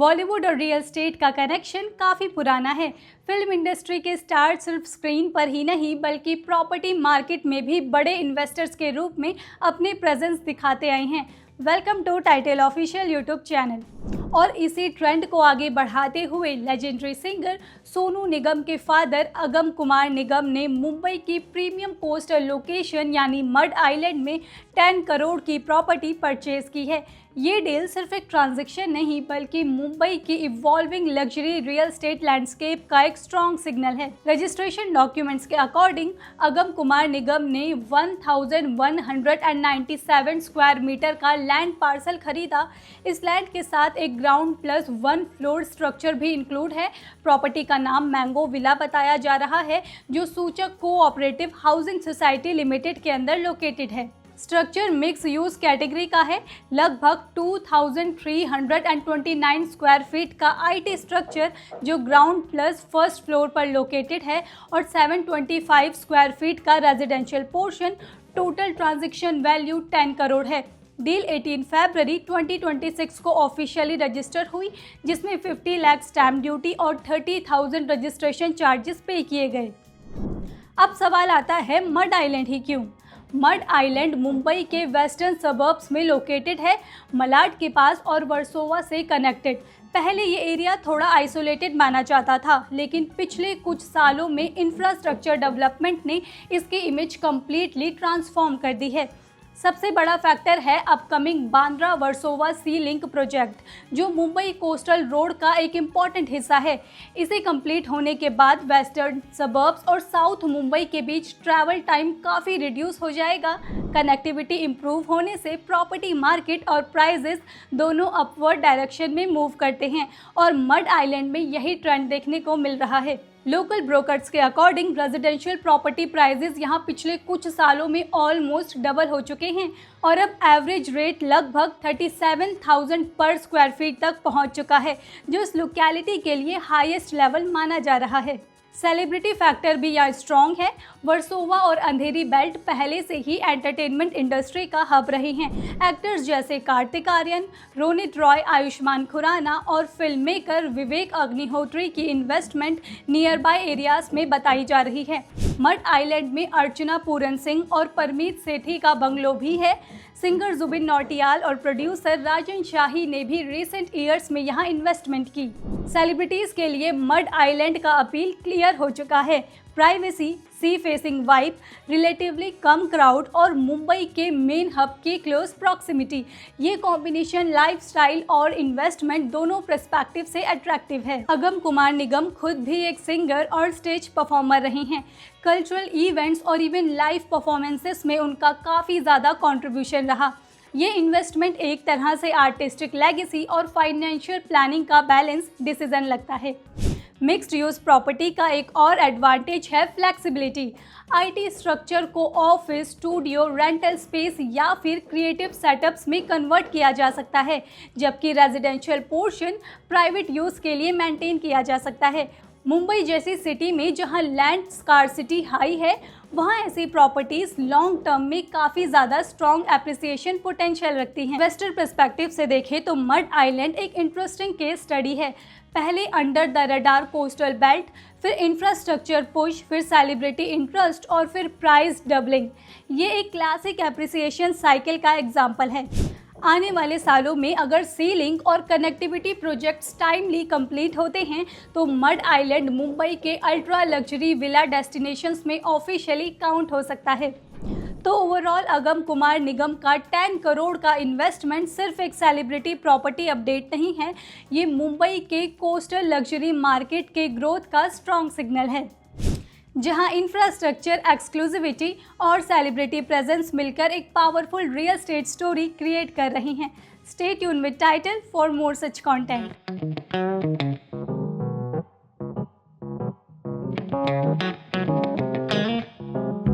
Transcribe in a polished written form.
बॉलीवुड और real estate का connection काफ़ी पुराना है। फिल्म इंडस्ट्री के स्टार सिर्फ स्क्रीन पर ही नहीं बल्कि प्रॉपर्टी मार्केट में भी बड़े इन्वेस्टर्स के रूप में अपने प्रेजेंस दिखाते आए हैं। Welcome to title official YouTube channel. और इसी ट्रेंड को आगे बढ़ाते हुए लेजेंडरी सिंगर सोनू निगम के फादर अगम कुमार निगम ने मुंबई की प्रीमियम कोस्टल लोकेशन यानी मड आइलैंड में 10 करोड़ की प्रॉपर्टी परचेज की है। ये डील सिर्फ एक ट्रांजैक्शन नहीं बल्कि मुंबई की evolving luxury real estate landscape का एक स्ट्रॉन्ग सिग्नल है। रजिस्ट्रेशन डॉक्यूमेंट्स के अकॉर्डिंग अगम कुमार निगम ने 1197 स्क्वायर मीटर का लैंड पार्सल खरीदा। इस लैंड के साथ एक ग्राउंड प्लस 1 फ्लोर स्ट्रक्चर भी इंक्लूड है। प्रॉपर्टी का नाम मैंगो विला बताया जा रहा है, जो सूचक कोऑपरेटिव हाउसिंग सोसाइटी लिमिटेड के अंदर लोकेटेड है। स्ट्रक्चर मिक्स यूज कैटेगरी का है। लगभग 2329 स्क्वायर फीट का आईटी स्ट्रक्चर जो ग्राउंड प्लस फर्स्ट फ्लोर पर लोकेटेड है और 725 स्क्वायर फीट का residential portion. Total transaction value 10 crore है। डील 18 फरवरी 2026 को ऑफिशियली रजिस्टर हुई, जिसमें 50 लाख स्टैम्प ड्यूटी और 30,000 रजिस्ट्रेशन चार्जेस पे किए गए। अब सवाल आता है, मड आइलैंड ही क्यों? मड आइलैंड मुंबई के वेस्टर्न सबर्ब्स में लोकेटेड है, मलाड के पास और वर्सोवा से कनेक्टेड। पहले ये एरिया थोड़ा आइसोलेटेड माना जाता था, लेकिन पिछले कुछ सालों में इंफ्रास्ट्रक्चर डेवलपमेंट ने इसकी इमेज कंप्लीटली ट्रांसफॉर्म कर दी है। सबसे बड़ा फैक्टर है अपकमिंग बांद्रा वर्सोवा सी लिंक प्रोजेक्ट, जो मुंबई कोस्टल रोड का एक इम्पॉर्टेंट हिस्सा है। इसे कंप्लीट होने के बाद वेस्टर्न सबर्ब्स और साउथ मुंबई के बीच ट्रैवल टाइम काफ़ी रिड्यूस हो जाएगा। कनेक्टिविटी इंप्रूव होने से प्रॉपर्टी मार्केट और प्राइजेस दोनों अपवर्ड डायरेक्शन में मूव करते हैं और मड आइलैंड में यही ट्रेंड देखने को मिल रहा है। लोकल ब्रोकर्स के अकॉर्डिंग रेजिडेंशियल प्रॉपर्टी प्राइजेस यहां पिछले कुछ सालों में ऑलमोस्ट डबल हो चुके हैं और अब एवरेज रेट लगभग 37,000 पर स्क्वायर फीट तक पहुंच चुका है, जो इस लोकेलिटी के लिए हाईएस्ट लेवल माना जा रहा है। सेलिब्रिटी फैक्टर भी यहाँ स्ट्रॉन्ग है। वर्सोवा और अंधेरी बेल्ट पहले से ही एंटरटेनमेंट इंडस्ट्री का हब रहे हैं। एक्टर्स जैसे कार्तिक आर्यन, रोनित रॉय, आयुष्मान खुराना और फिल्म मेकर विवेक अग्निहोत्री की इन्वेस्टमेंट नियर बाय एरियाज में बताई जा रही है। मड आइलैंड में अर्चना पूरन सिंह और परमीत सेठी का बंगलो भी है। सिंगर जुबिन नौटियाल और प्रोड्यूसर राजन शाही ने भी रिसेंट ईयर्स में यहाँ इन्वेस्टमेंट की। सेलिब्रिटीज के लिए मड आइलैंड का अपील क्लियर हो चुका है। Privacy, sea facing vibe, relatively कम क्राउड और मुंबई के मेन हब की क्लोज प्रॉक्सिमिटी, ये कॉम्बिनेशन लाइफस्टाइल और इन्वेस्टमेंट दोनों पर्सपेक्टिव से अट्रैक्टिव है। अगम कुमार निगम खुद भी एक सिंगर और स्टेज परफॉर्मर रहे हैं। कल्चरल इवेंट्स और इवन लाइव परफॉर्मेंसेस में उनका काफ़ी ज़्यादा कॉन्ट्रीब्यूशन रहा। ये इन्वेस्टमेंट एक तरह से आर्टिस्टिक लेगेसी और फाइनेंशियल प्लानिंग का बैलेंस डिसीजन लगता है। मिक्स्ड यूज प्रॉपर्टी का एक और एडवांटेज है फ्लेक्सिबिलिटी। आईटी स्ट्रक्चर को ऑफिस, स्टूडियो, रेंटल स्पेस या फिर क्रिएटिव सेटअप्स में कन्वर्ट किया जा सकता है, जबकि रेजिडेंशियल पोर्शन प्राइवेट यूज के लिए मेंटेन किया जा सकता है। मुंबई जैसी सिटी में जहां लैंड स्कार्सिटी हाई है, वहाँ ऐसी प्रॉपर्टीज लॉन्ग टर्म में काफ़ी ज़्यादा स्ट्रॉन्ग एप्रिसिएशन पोटेंशियल रखती हैं। इन्वेस्टर पर्सपेक्टिव से देखें तो मड आइलैंड एक इंटरेस्टिंग केस स्टडी है। पहले under the radar coastal belt, फिर इंफ्रास्ट्रक्चर पुश, फिर सेलिब्रिटी इंटरेस्ट और फिर प्राइस डबलिंग। ये एक क्लासिक एप्रिसिएशन साइकिल का एग्जाम्पल है। आने वाले सालों में अगर सी लिंक और कनेक्टिविटी प्रोजेक्ट्स टाइमली कंप्लीट होते हैं तो मड आइलैंड मुंबई के अल्ट्रा लग्जरी विला डेस्टिनेशंस में ऑफिशियली काउंट हो सकता है। तो ओवरऑल अगम कुमार निगम का 10 करोड़ का इन्वेस्टमेंट सिर्फ एक सेलिब्रिटी प्रॉपर्टी अपडेट नहीं है, ये मुंबई के कोस्टल लग्जरी मार्केट के ग्रोथ का स्ट्रॉन्ग सिग्नल है, जहां इंफ्रास्ट्रक्चर, एक्सक्लूसिविटी और सेलिब्रिटी प्रेजेंस मिलकर एक powerful real estate story create कर रही हैं। Stay tune with title for more such content.